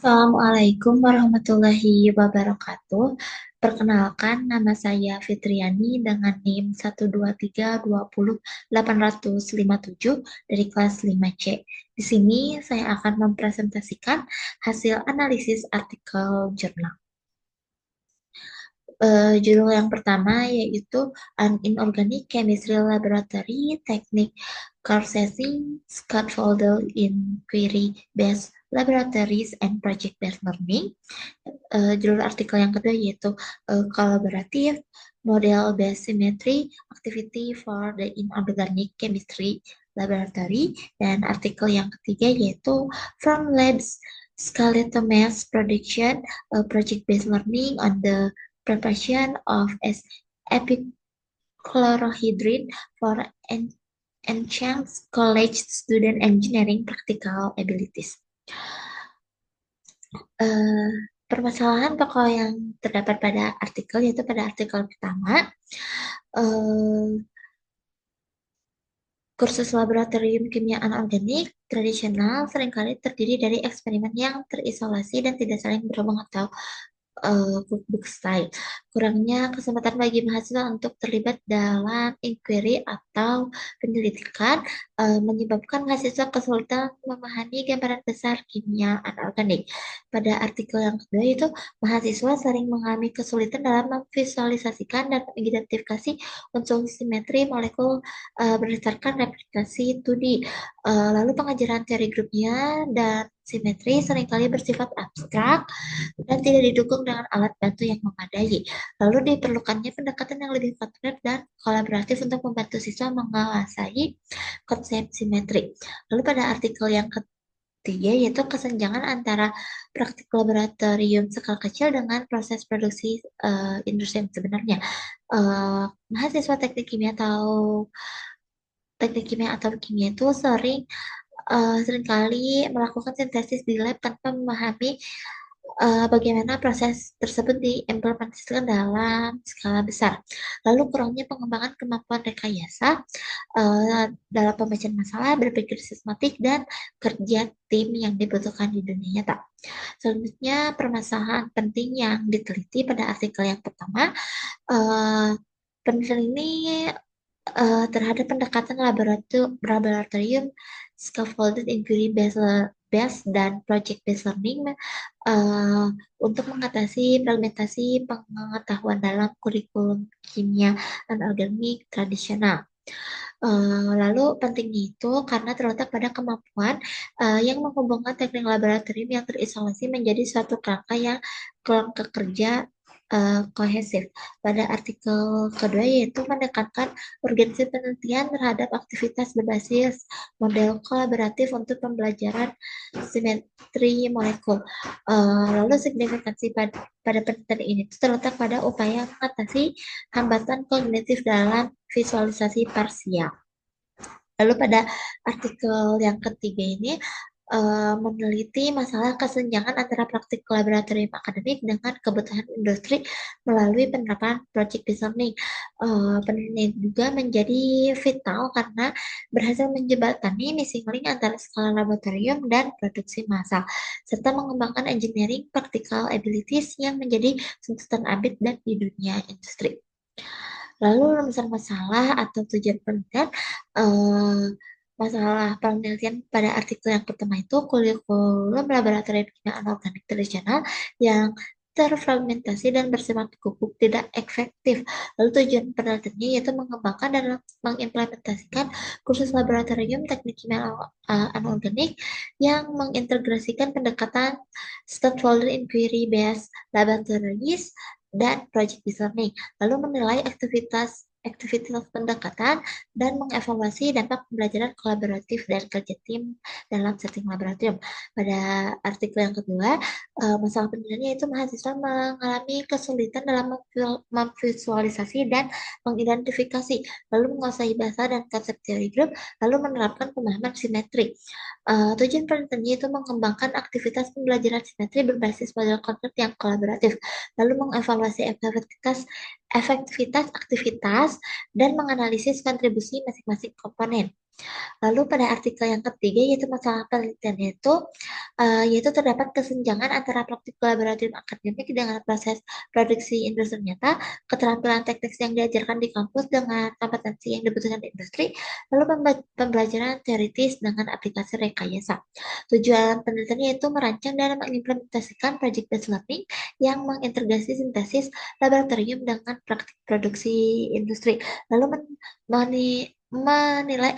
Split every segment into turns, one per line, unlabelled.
Assalamualaikum warahmatullahi wabarakatuh. Perkenalkan, nama saya Fitriani dengan NIM 123208857 dari kelas 5C. Di sini saya akan mempresentasikan hasil analisis artikel jurnal. Judul yang pertama yaitu An Inorganic Chemistry Laboratory Technique Processing Scaffolded Inquiry-Based Laboratories and Project-Based Learning. Judul artikel yang kedua yaitu Collaborative Model Based Symmetry Activity for the Inorganic Chemistry Laboratory. Dan artikel yang ketiga yaitu From Labs Skeletal Mass Production Project-Based Learning on the Preparation of epichlorohydrin for Enchant College Student Engineering Practical Abilities. Eh, Permasalahan pokok yang terdapat pada artikel yaitu pada artikel pertama, eh, kursus laboratorium kimia anorganik tradisional seringkali terdiri dari eksperimen yang terisolasi dan tidak saling berhubung atau cookbook style. Kurangnya kesempatan bagi mahasiswa untuk terlibat dalam inquiry atau penyelidikan menyebabkan mahasiswa kesulitan memahami gambaran besar kimia anorganik. Pada artikel yang kedua itu, mahasiswa sering mengalami kesulitan dalam memvisualisasikan dan mengidentifikasi unsur simetri molekul berdasarkan replikasi 2D. Lalu pengajaran teori grupnya dan simetri seringkali bersifat abstrak dan tidak didukung dengan alat bantu yang memadai. Lalu diperlukannya pendekatan yang lebih konkret dan kolaboratif untuk membantu siswa menguasai konsep simetri. Lalu pada artikel yang ketiga yaitu kesenjangan antara praktik laboratorium skala kecil dengan proses produksi industri yang sebenarnya. Mahasiswa teknik kimia atau kimia itu seringkali melakukan sintesis di lab tanpa memahami bagaimana proses tersebut diimplementasikan dalam skala besar. Lalu kurangnya pengembangan kemampuan rekayasa dalam pembacaan masalah, berpikir sistematik, dan kerja tim yang dibutuhkan di dunia nyata. Selanjutnya, permasalahan penting yang diteliti pada artikel yang pertama, uh, penelitian ini terhadap pendekatan laboratorium scaffolded inquiry based dan project based learning uh, untuk mengatasi fragmentasi pengetahuan dalam kurikulum kimia anorganik tradisional. Lalu pentingnya itu karena terletak pada kemampuan yang menghubungkan teknik laboratorium yang terisolasi menjadi suatu kerangka kerja kohesif. Pada artikel kedua yaitu menekankan urgensi penelitian terhadap aktivitas berbasis model kolaboratif untuk pembelajaran simetri molekul. Lalu signifikansi pada penelitian ini itu terletak pada upaya mengatasi hambatan kognitif dalam visualisasi parsial. Lalu pada artikel yang ketiga ini meneliti masalah kesenjangan antara praktik laboratorium akademik dengan kebutuhan industri melalui penerapan project based learning. Penelitian juga menjadi vital karena berhasil menjembatani missing link antara skala laboratorium dan produksi massal, serta mengembangkan engineering practical abilities yang menjadi tuntutan abid dan di dunia industri. Lalu masalah atau tujuan penelitian, eh, masalah penelitian pada artikel yang pertama itu kurikulum laboratorium kimia anorganik tradisional yang terfragmentasi dan bersifat kukuh tidak efektif. Lalu tujuan penelitiannya yaitu mengembangkan dan mengimplementasikan kursus laboratorium teknik kimia anorganik yang mengintegrasikan pendekatan stakeholder inquiry based laboratories dan project learning, lalu menilai aktivitas pendekatan dan mengevaluasi dampak pembelajaran kolaboratif dan kerja tim dalam setting laboratorium. Pada artikel yang kedua, masalah penelitiannya itu mahasiswa mengalami kesulitan dalam memvisualisasi dan mengidentifikasi, lalu menguasai bahasa dan konsep teori grup, lalu menerapkan pemahaman simetri. Tujuan penelitiannya itu mengembangkan aktivitas pembelajaran simetri berbasis model konsep yang kolaboratif, lalu mengevaluasi efektivitas aktivitas dan menganalisis kontribusi masing-masing komponen. Lalu pada artikel yang ketiga yaitu masalah penelitian yaitu terdapat kesenjangan antara praktik laboratorium akademik dengan proses produksi industri nyata, keterampilan teknis yang diajarkan di kampus dengan kompetensi yang dibutuhkan di industri, lalu pembelajaran teoritis dengan aplikasi rekayasa. Tujuan penelitian yaitu merancang dan mengimplementasikan project based learning yang mengintegrasi sintesis laboratorium dengan praktik produksi industri. Lalu menilai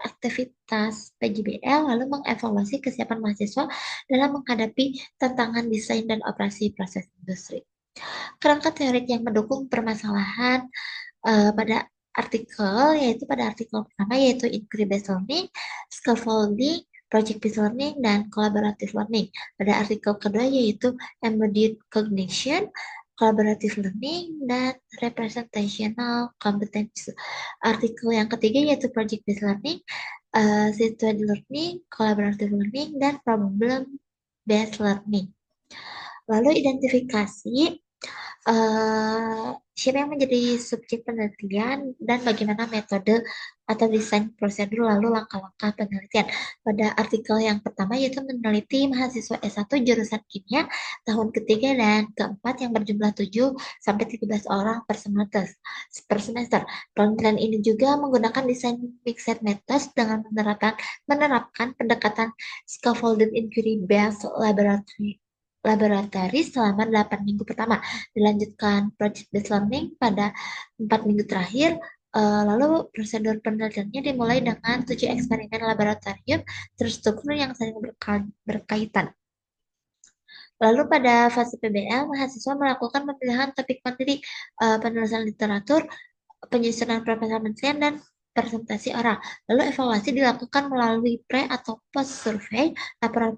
aktivitas PJBL, lalu mengevaluasi kesiapan mahasiswa dalam menghadapi tantangan desain dan operasi proses industri. Kerangka teorik yang mendukung permasalahan pada artikel, yaitu pada artikel pertama yaitu inquiry based learning, scaffolding, project based learning, dan collaborative learning. Pada artikel kedua yaitu embodied cognition, collaborative learning, dan representational competence. Artikel yang ketiga yaitu project based learning, situated learning, collaborative learning, dan problem based learning. Lalu identifikasi siapa yang menjadi subjek penelitian dan bagaimana metode atau desain prosedur lalu langkah-langkah penelitian. Pada artikel yang pertama yaitu meneliti mahasiswa S1 jurusan kimia tahun ketiga dan keempat yang berjumlah 7 sampai 13 orang per semester. Penelitian ini juga menggunakan desain mixed methods dengan menerapkan pendekatan scaffolded inquiry based laboratory selama 8 minggu pertama. Dilanjutkan project based learning pada 4 minggu terakhir. Lalu prosedur penelitiannya dimulai dengan 7 eksperimen laboratorium terstruktur yang saling berkaitan. Lalu pada fase PBL, mahasiswa melakukan pemilihan topik materi, penulisan literatur, penyusunan proposal penelitian, dan presentasi oral. Lalu evaluasi dilakukan melalui pre atau post survei, laporan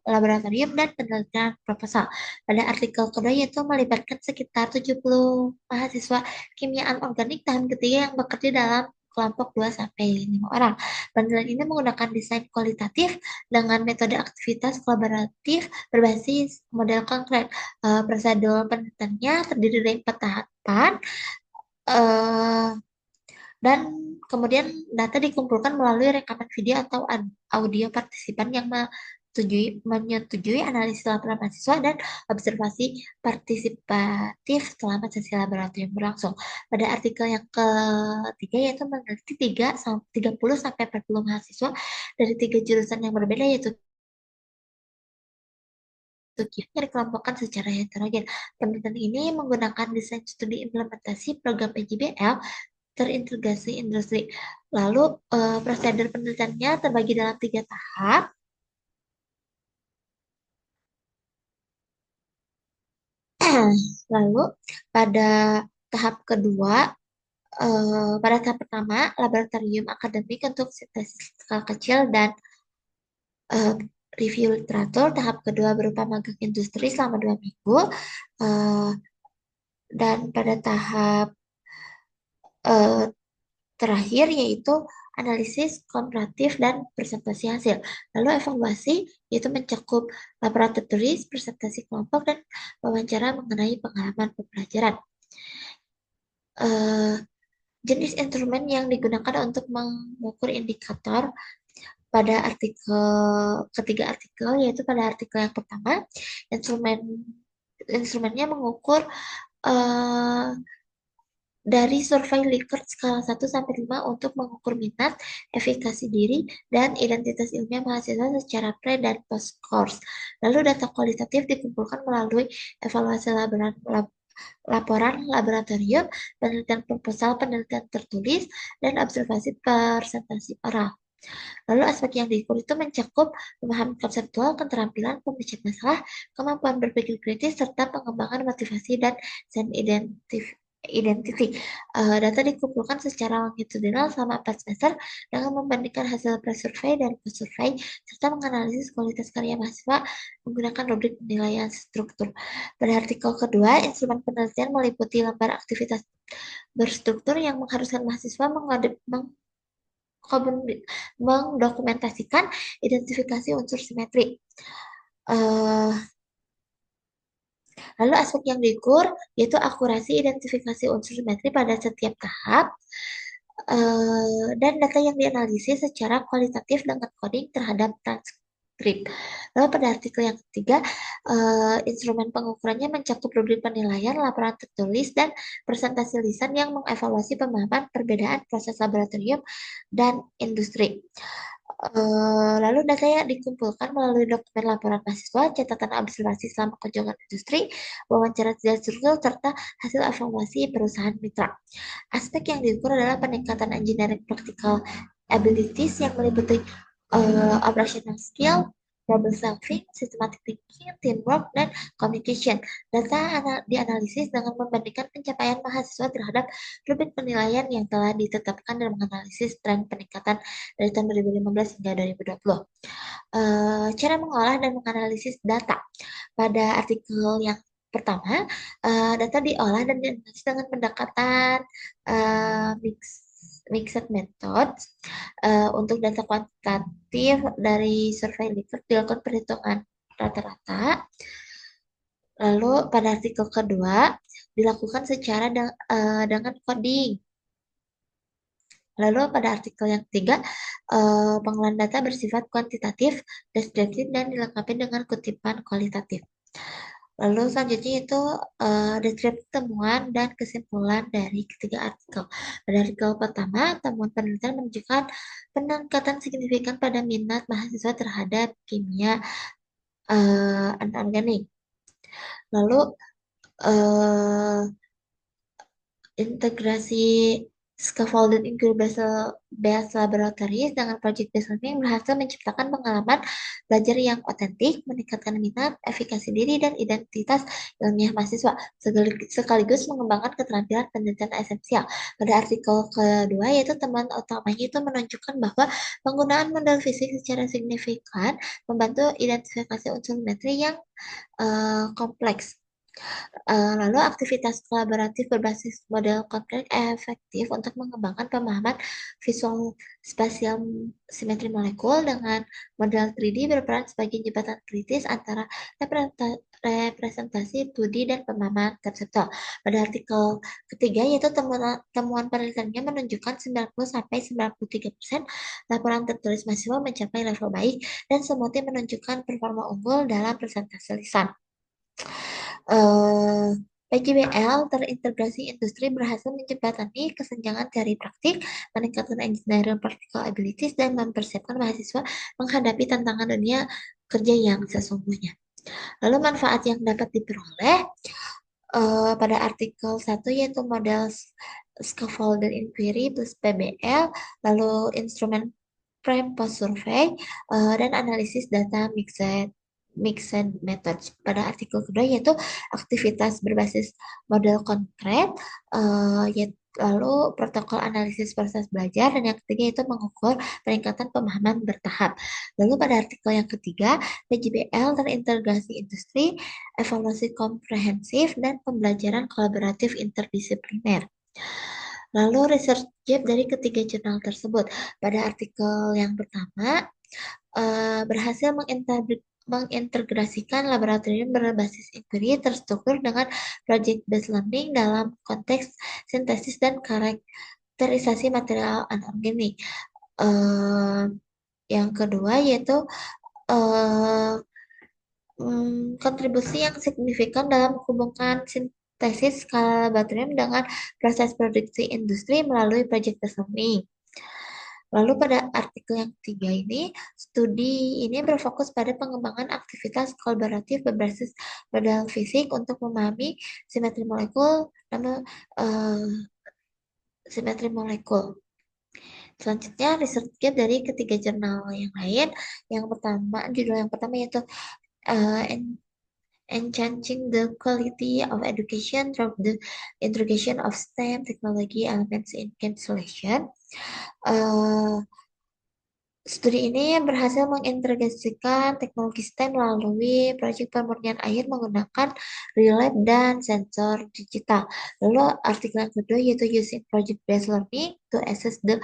laboratorium, dan penelitian proposal. Pada artikel kedua yaitu melibatkan sekitar 70 mahasiswa kimia anorganik tahun ketiga yang bekerja dalam kelompok 2 sampai 5 orang. Penelitian ini menggunakan desain kualitatif dengan metode aktivitas kolaboratif berbasis model konkret. Prosedur penelitiannya terdiri dari 4 tahapan, eh, dan kemudian data dikumpulkan melalui rekaman video atau audio partisipan yang menyetujui analisis laporan mahasiswa dan observasi partisipatif selama sesi laboratorium berlangsung. Pada artikel yang ketiga yaitu meneliti 30 sampai 40 mahasiswa dari 3 jurusan yang berbeda yaitu yang dikelompokkan secara heterogen. Penelitian ini menggunakan desain studi implementasi program PJBL terintegrasi industri. Lalu prosedur penelitiannya terbagi dalam 3 tahap. Lalu pada tahap kedua, pada tahap pertama, laboratorium akademik untuk sintesis skala kecil dan eh, review literatur. Tahap kedua berupa magang industri selama 2 minggu. eh, dan pada tahap eh, terakhir yaitu analisis komparatif dan presentasi hasil. Lalu evaluasi yaitu mencakup laboratorium, presentasi kelompok, dan wawancara mengenai pengalaman pembelajaran. Eh, jenis instrumen yang digunakan untuk mengukur indikator pada ketiga artikel yaitu pada artikel yang pertama instrumennya mengukur eh, dari survei Likert skala 1 sampai 5 untuk mengukur minat, efikasi diri, dan identitas ilmiah mahasiswa secara pre dan post course. Lalu data kualitatif dikumpulkan melalui evaluasi laporan laboratorium, penelitian proposal, penelitian tertulis, dan observasi presentasi oral. Lalu aspek yang diukur itu mencakup pemahaman konseptual, keterampilan pemecah masalah, kemampuan berpikir kritis, serta pengembangan motivasi dan sen identity. Data dikumpulkan secara longitudinal selama 4 semester dengan membandingkan hasil pre-survey dan post-survey, serta menganalisis kualitas karya mahasiswa menggunakan rubrik penilaian struktur. Pada artikel kedua, instrumen penelitian meliputi lembar aktivitas berstruktur yang mengharuskan mahasiswa mendokumentasikan identifikasi unsur simetri. Lalu aspek yang diukur yaitu akurasi identifikasi unsur simetri pada setiap tahap, Dan data yang dianalisis secara kualitatif dengan coding terhadap transkrip. Lalu pada artikel yang ketiga, instrumen pengukurannya mencakup rubrik penilaian, laporan tertulis, dan presentasi lisan yang mengevaluasi pemahaman perbedaan proses laboratorium dan industri. Lalu data yang dikumpulkan melalui dokumen laporan mahasiswa, catatan observasi selama kunjungan industri, wawancara tidak struktur, serta hasil evaluasi perusahaan mitra. Aspek yang diukur adalah peningkatan engineering practical abilities yang meliputi operational skill, problem solving, systematic thinking, teamwork, dan communication. Data dianalisis dengan membandingkan pencapaian mahasiswa terhadap rubrik penilaian yang telah ditetapkan dan menganalisis tren peningkatan dari tahun 2015 hingga 2020. Cara mengolah dan menganalisis data. Pada artikel yang pertama, data diolah dan dianalisis dengan pendekatan mixed method. Untuk data kuantitatif dari survei Likert dilakukan perhitungan rata-rata. Lalu pada artikel kedua dilakukan secara dengan coding. Lalu pada artikel yang ketiga, pengolahan data bersifat kuantitatif, deskriptif, dan dilengkapi dengan kutipan kualitatif. Lalu selanjutnya itu deskripsi temuan dan kesimpulan dari ketiga artikel. Pada artikel pertama, temuan penelitian menunjukkan peningkatan signifikan pada minat mahasiswa terhadap kimia anorganik. Lalu uh, integrasi scaffolded incubation-based laboratories dengan project based learning berhasil menciptakan pengalaman belajar yang otentik, meningkatkan minat, efikasi diri, dan identitas ilmiah mahasiswa, sekaligus mengembangkan keterampilan penelitian esensial. Pada artikel kedua, yaitu temuan utamanya itu menunjukkan bahwa penggunaan model fisik secara signifikan membantu identifikasi unsur metri yang kompleks. Lalu aktivitas kolaboratif berbasis model konkret efektif untuk mengembangkan pemahaman visual spasial simetri molekul dengan model 3D berperan sebagai jembatan kritis antara representasi 2D dan pemahaman konseptual. Pada artikel ketiga, yaitu temuan penelitiannya menunjukkan 90-93% laporan tertulis mahasiswa mencapai level baik dan semua tim menunjukkan performa unggul dalam presentasi lisan. eh, PJBL terintegrasi industri berhasil menjembatani kesenjangan teori praktik, meningkatkan engineering practical abilities, dan mempersiapkan mahasiswa menghadapi tantangan dunia kerja yang sesungguhnya. Lalu manfaat yang dapat diperoleh pada artikel 1 yaitu model scaffolded inquiry plus PBL, lalu instrumen frame post survey, dan analisis data mixed methods. Pada artikel kedua yaitu aktivitas berbasis model konkret, lalu protokol analisis proses belajar, dan yang ketiga itu mengukur peningkatan pemahaman bertahap. Lalu pada artikel yang ketiga, PJBL terintegrasi industri, evaluasi komprehensif, dan pembelajaran kolaboratif interdisipliner. Lalu research gap dari ketiga jurnal tersebut. Pada artikel yang pertama, berhasil mengintegrasikan laboratorium berbasis inquiry terstruktur dengan project-based learning dalam konteks sintesis dan karakterisasi material anorganik. Yang kedua yaitu uh, kontribusi yang signifikan dalam menghubungkan sintesis skala laboratorium dengan proses produksi industri melalui project-based learning. Lalu pada artikel yang ketiga ini, studi ini berfokus pada pengembangan aktivitas kolaboratif berbasis model fisik untuk memahami simetri molekul dan simetri molekul. Selanjutnya, research gap dari ketiga jurnal yang lain. Yang pertama, judul yang pertama yaitu uh, Enhancing the Quality of Education through the Integration of STEM Technology Elements in Cancellation. Studi ini berhasil mengintegrasikan teknologi STEM melalui proyek pemurnian air menggunakan relay dan sensor digital. Lalu artikel yang kedua yaitu using project-based learning to assess the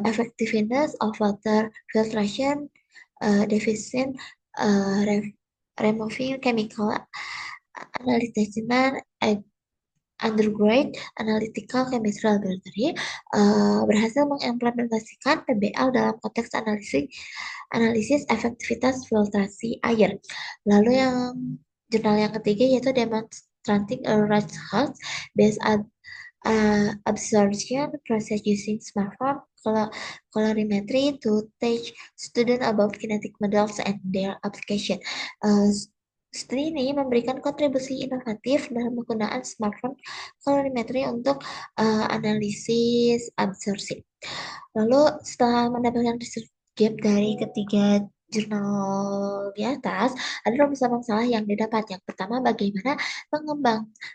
effectiveness of water filtration, deficient, removing chemical analysis undergrad Analytical Chemistry Laboratory berhasil mengimplementasikan PBL dalam konteks analisis efektivitas filtrasi air. Lalu yang jurnal yang ketiga yaitu Demonstrating a Results Based on Absorption Process Using Smartphone Colorimetry to Teach Student About Kinetic Models and Their Application. Uh, Studi ini memberikan kontribusi inovatif dalam penggunaan smartphone colorimetry untuk analisis absorpsi. Lalu setelah mendapatkan research gap dari ketiga jurnal di atas, ada rumusan masalah yang didapat. Yang pertama, bagaimana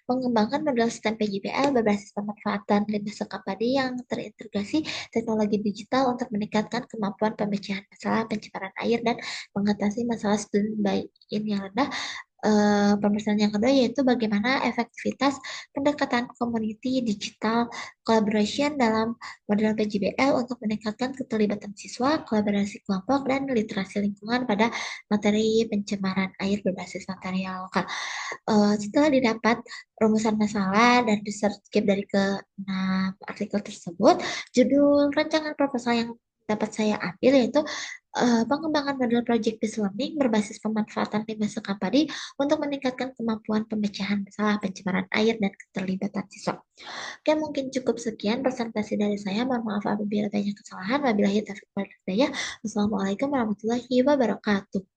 mengembangkan model sistem PJBL berbasis pemanfaatan limbah sekap padi yang terintegrasi teknologi digital untuk meningkatkan kemampuan pemecahan masalah pencemaran air dan mengatasi masalah student buy-in yang rendah. Pemeriksaan yang kedua yaitu bagaimana efektivitas pendekatan community digital collaboration dalam model PJBL untuk meningkatkan keterlibatan siswa, kolaborasi kelompok, dan literasi lingkungan pada materi pencemaran air berbasis material lokal. Setelah didapat rumusan masalah dan research gap dari keenam artikel tersebut, judul rancangan proposal yang dapat saya ambil yaitu pengembangan model project based learning berbasis pemanfaatan limbah sekap padi untuk meningkatkan kemampuan pemecahan masalah pencemaran air dan keterlibatan siswa. Oke, mungkin cukup sekian presentasi dari saya. Mohon maaf apabila banyak kesalahan. Wabillahi taufiq wal hidayah. Wassalamualaikum warahmatullahi wabarakatuh.